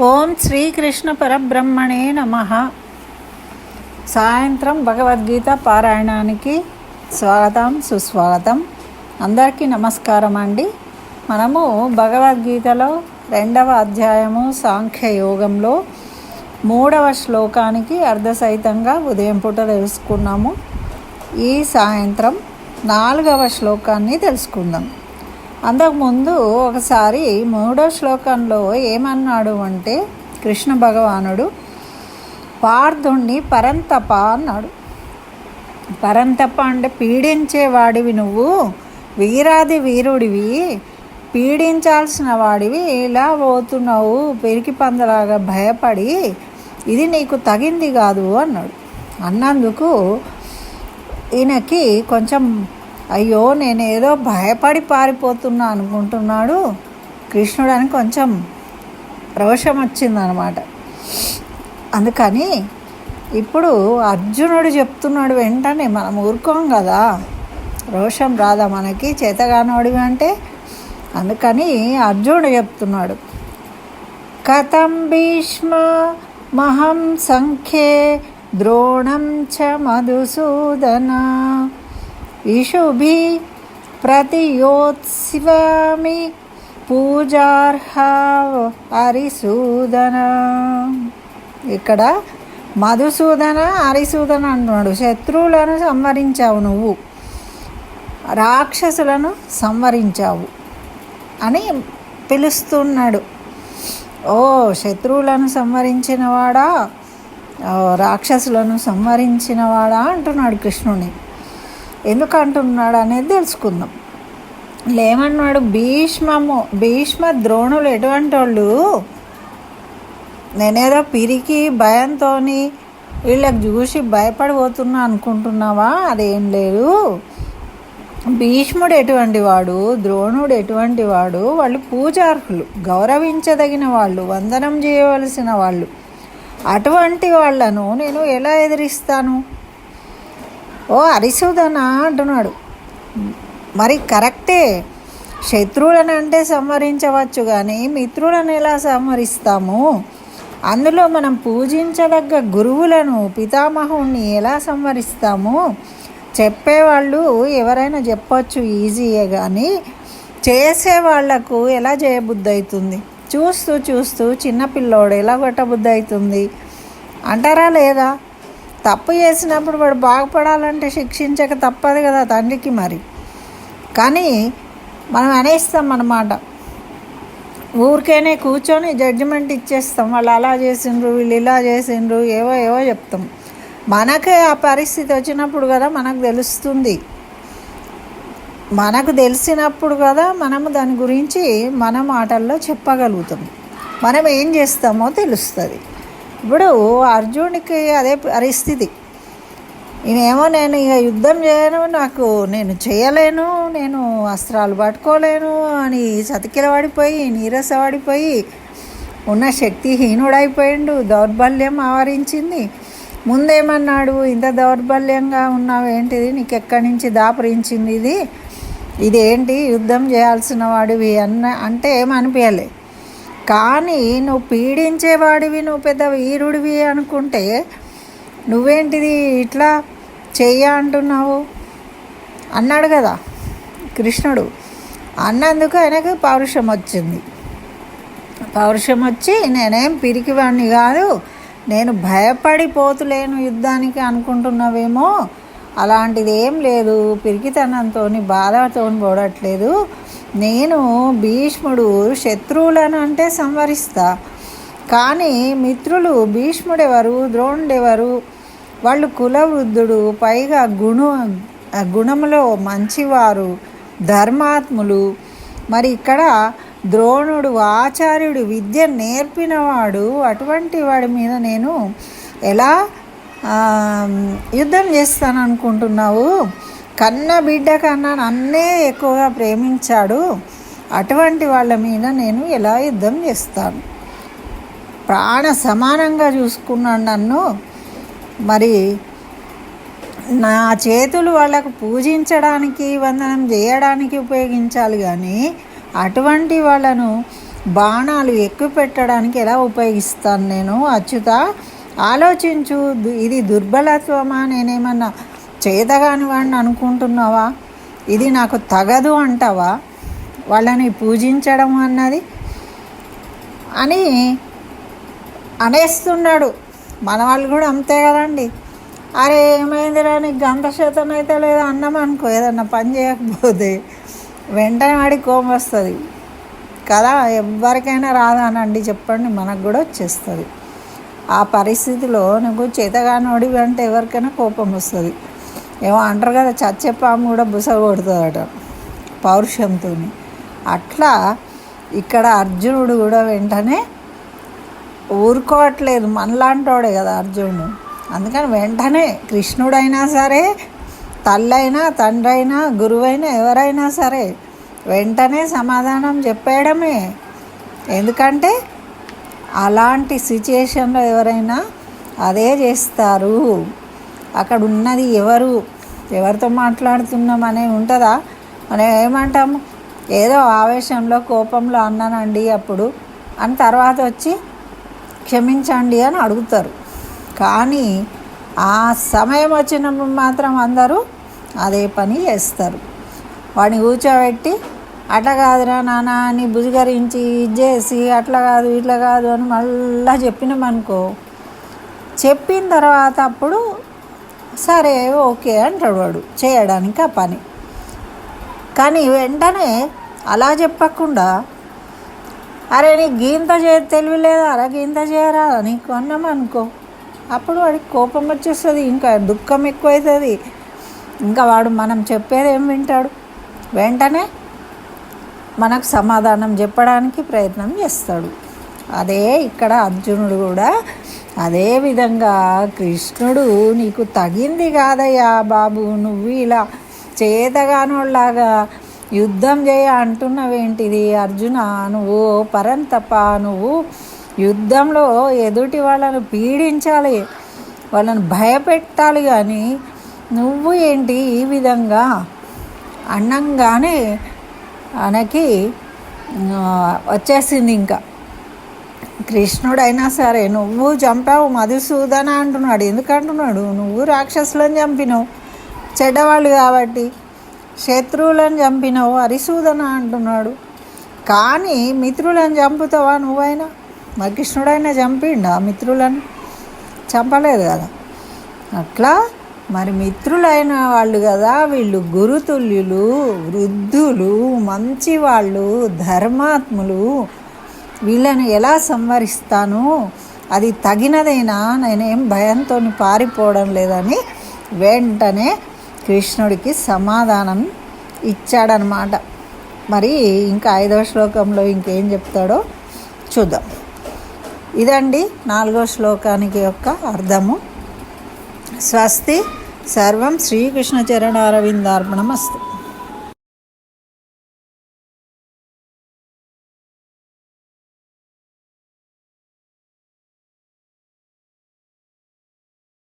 ఓం శ్రీకృష్ణ పరబ్రహ్మణే నమః. సాయంత్రం భగవద్గీత పారాయణానికి స్వాగతం, సుస్వాగతం. అందరికీ నమస్కారం అండి. మనము భగవద్గీతలో 2వ అధ్యాయము సాంఖ్యయోగంలో 3వ శ్లోకానికి అర్ధసహితంగా ఉదయం పూట తెలుసుకున్నాము. ఈ సాయంత్రం 4వ శ్లోకాన్ని తెలుసుకుందాం. అంతకుముందు ఒకసారి 3వ శ్లోకంలో ఏమన్నాడు అంటే, కృష్ణ భగవానుడు పార్థుణ్ణి పరంతప అన్నాడు. పరంతప అంటే పీడించేవాడివి, నువ్వు వీరాది వీరుడివి, పీడించాల్సిన వాడివి, ఇలా పోతున్నావు పెరికి పందలాగా భయపడి, ఇది నీకు తగింది కాదు అన్నాడు. అన్నందుకు ఈయనకి కొంచెం అయ్యో నేనేదో భయపడి పారిపోతున్నా అనుకుంటున్నాడు కృష్ణుడు అని కొంచెం రోషం వచ్చిందనమాట. అందుకని ఇప్పుడు అర్జునుడు చెప్తున్నాడు వెంటనే, మనం ఊరుకోం కదా, రోషం రాదా మనకి చేతగానోడివి అంటే. అందుకని అర్జునుడు చెప్తున్నాడు, కథం భీష్మ మహం సంఖ్యే ద్రోణం చ మధుసూదన ఇషుభి ప్రతియోత్స్వామి పూజార్హ హరిసూదన. ఇక్కడ మధుసూదన హరిసూదన అంటున్నాడు. శత్రువులను సంహరించావు, నువ్వు రాక్షసులను సంహరించావు అని పిలుస్తున్నాడు. ఓ శత్రువులను సంహరించినవాడా, రాక్షసులను సంహరించినవాడా అంటున్నాడు కృష్ణుని. ఎందుకు అంటున్నాడు అనేది తెలుసుకుందాం. ఏమన్నాడు, భీష్మ ద్రోణులు ఎటువంటి వాళ్ళు, నేనేదో పిరికి భయంతో వీళ్ళకి చూసి భయపడిపోతున్నా అనుకుంటున్నావా? అదేం లేదు. భీష్ముడు ఎటువంటి వాడు, ద్రోణుడు ఎటువంటి వాడు, వాళ్ళు పూజార్హులు, గౌరవించదగిన వాళ్ళు, వందనం చేయవలసిన వాళ్ళు. అటువంటి వాళ్ళను నేను ఎలా ఎదిరిస్తాను? ఓ హరిసూదన అంటున్నాడు. మరి కరెక్టే, శత్రువులను అంటే సంహరించవచ్చు, కానీ మిత్రులను ఎలా సంహరిస్తాము? అందులో మనం పూజించదగ్గ గురువులను, పితామహుణ్ణి ఎలా సంహరిస్తాము? చెప్పేవాళ్ళు ఎవరైనా చెప్పచ్చు ఈజీయే, కానీ చేసేవాళ్లకు ఎలా చేయబుద్ధి అవుతుంది? చూస్తూ చూస్తూ చిన్నపిల్లోడు ఎలా కొట్టబుద్ధి అవుతుంది అంటారా లేదా? తప్పు చేసినప్పుడు వాడు బాగుపడాలంటే శిక్షించక తప్పదు కదా తండ్రికి. మరి కానీ మనం అనేస్తాం అన్నమాట, ఊరికేనే కూర్చొని జడ్జిమెంట్ ఇచ్చేస్తాం. వాళ్ళు అలా చేసిండ్రు, వీళ్ళు ఇలా చేసిండ్రు, ఏవో చెప్తాం. మనకే ఆ పరిస్థితి వచ్చినప్పుడు కదా మనకు తెలుస్తుంది. మనకు తెలిసినప్పుడు కదా మనము దాని గురించి మన మాటల్లో చెప్పగలుగుతాం, మనం ఏం చేస్తామో తెలుస్తుంది. ఇప్పుడు అర్జునుడికి అదే పరిస్థితి. నేనేమో నేను ఇక యుద్ధం చేయను, నేను చేయలేను, నేను అస్త్రాలు పట్టుకోలేను అని చతికిలపడిపోయి నీరసపడిపోయి ఉన్న శక్తిహీనుడైపోయిండు. దౌర్బల్యం ఆవరించింది. ముందేమన్నాడు, ఇంత దౌర్బల్యంగా ఉన్నావేంటిది, నీకు ఎక్కడి నుంచి దాపురించింది ఇదేంటి, యుద్ధం చేయాల్సిన వాడివి అంటే ఏమనిపించలే. కానీ నువ్వు పీడించేవాడివి, నువ్వు పెద్ద వీరుడివి అనుకుంటే నువ్వేంటిది ఇట్లా చెయ్య అంటున్నావు అన్నాడు కదా కృష్ణుడు. అన్నందుకు ఆయనకు పౌరుషం వచ్చింది. పౌరుషం వచ్చి, నేనేం పిరికివాడిని కాదు, నేను భయపడిపోతులేను యుద్ధానికి అనుకుంటున్నావేమో, అలాంటిది ఏం లేదు, పిరికితనంతో బాధతో పోవట్లేదు. నేను భీష్ముడు శత్రువులను అంటే సంహరిస్తా, కానీ మిత్రులు భీష్ముడెవరు, ద్రోణుడెవరు, వాళ్ళు కులవృద్ధుడు, పైగా గుణములో మంచివారు, ధర్మాత్ములు. మరి ఇక్కడ ద్రోణుడు ఆచార్యుడు, విద్య నేర్పినవాడు. అటువంటి వాడి మీద నేను ఎలా యుద్ధం చేస్తాను అనుకుంటున్నావు? కన్న బిడ్డ కన్నా నన్నే ఎక్కువగా ప్రేమించాడు, అటువంటి వాళ్ళ మీద నేను ఎలా యుద్ధం చేస్తాను? ప్రాణ సమానంగా చూసుకున్నాడు నన్ను. మరి నా చేతులు వాళ్ళకు పూజించడానికి, వందనం చేయడానికి ఉపయోగించాలి, కానీ అటువంటి వాళ్ళను బాణాలు ఎక్కువ పెట్టడానికి ఎలా ఉపయోగిస్తాను నేను? అచ్యుత ఆలోచించు. ఇది దుర్బలత్వమా? నేనేమన్నా చేతగాని వాడిని అనుకుంటున్నావా? ఇది నాకు తగదు అంటావా వాళ్ళని పూజించడం అన్నది అని అనేస్తున్నాడు. మన వాళ్ళు కూడా అంతే కదండి. అరే ఏమైందిరా నీకు గంట శాతం అయితే లేదా అన్నం అనుకో, ఏదన్నా పని చేయకపోతే వెంటనే వాడికి కోపం వస్తుంది కదా. ఎవరికైనా రాదానండి చెప్పండి, మనకు కూడా వచ్చేస్తుంది. ఆ పరిస్థితిలో నువ్వు చేతగానోడివి అంటే ఎవరికైనా కోపం వస్తుంది. ఏమో అంటారు కదా, చచ్చే పాము కూడా బుస కొడుతుందట పౌరుషంతో. అట్లా ఇక్కడ అర్జునుడు కూడా వెంటనే ఊరుకోవట్లేదు. మనలాంటోడే కదా అర్జునుడు. అందుకని వెంటనే కృష్ణుడైనా సరే, తల్లైనా, తండ్రి అయినా, గురువైనా, ఎవరైనా సరే వెంటనే సమాధానం చెప్పేయడమే. ఎందుకంటే అలాంటి సిచ్యుయేషన్లో ఎవరైనా అదే చేస్తారు. అక్కడ ఉన్నది ఎవరితో మాట్లాడుతున్నాం అనే ఉంటుందా? మనం ఏమంటాము, ఏదో ఆవేశంలో కోపంలో అన్నానండి అప్పుడు అని తర్వాత వచ్చి క్షమించండి అని అడుగుతారు. కానీ ఆ సమయం వచ్చినప్పుడు మాత్రం అందరూ అదే పని చేస్తారు. వాడిని కూర్చోబెట్టి అట్లా కాదురా నాన్న అని బుజుగరించి చేసి అట్లా కాదు ఇట్లా కాదు అని మళ్ళీ చెప్పినామనుకో, చెప్పిన తర్వాత అప్పుడు సరే ఓకే అంటాడు వాడు చేయడానికి ఆ పని. కానీ వెంటనే అలా చెప్పకుండా అరే నీకు గీంత తెలివి లేదా, అరే గీంత చేయరా నీకు అన్నామనుకో, అప్పుడు వాడికి కోపం వచ్చేస్తుంది, ఇంకా దుఃఖం ఎక్కువవుతుంది. ఇంకా వాడు మనం చెప్పేది ఏం వింటాడు? వెంటనే మనకు సమాధానం చెప్పడానికి ప్రయత్నం చేస్తాడు. అదే ఇక్కడ అర్జునుడు కూడా అదే విధంగా కృష్ణుడు నీకు తగింది కాదయ్యా బాబు, నువ్వు ఇలా చేతగానోళ్ళలాగా యుద్ధం చేయ అంటున్నావేంటిది అర్జున? నువ్వు పరంతప, నువ్వు యుద్ధంలో ఎదుటి వాళ్ళను పీడించాలి, వాళ్ళని భయపెట్టాలి. కానీ నువ్వు ఏంటి ఈ విధంగా అన్నంగానే ఆయనకి వచ్చేసింది. ఇంకా కృష్ణుడైనా సరే నువ్వు చంపావు మధుసూదన అంటున్నాడు. ఎందుకంటున్నాడు? నువ్వు రాక్షసులను చంపినావు చెడ్డవాళ్ళు కాబట్టి, శత్రువులను చంపినావు హరిసూదన అంటున్నాడు. కానీ మిత్రులను చంపుతావా నువ్వైనా? మరి కృష్ణుడైనా చంపిండా మిత్రులను? చంపలేదు కదా. అట్లా మరి మిత్రులైన వాళ్ళు కదా వీళ్ళు, గురుతుల్యులు, వృద్ధులు, మంచివాళ్ళు, ధర్మాత్ములు. వీళ్ళని ఎలా సంహరిస్తాను? అది తగినదైనా, నేనేం భయంతో పారిపోవడం లేదని వెంటనే కృష్ణుడికి సమాధానం ఇచ్చాడనమాట. మరి ఇంకా 5వ శ్లోకంలో ఇంకేం చెప్తాడో చూద్దాం. ఇదండి 4వ శ్లోకానికి యొక్క అర్థము. స్వస్తి. సర్వం శ్రీకృష్ణ చరణారవిందార్పణమస్తు.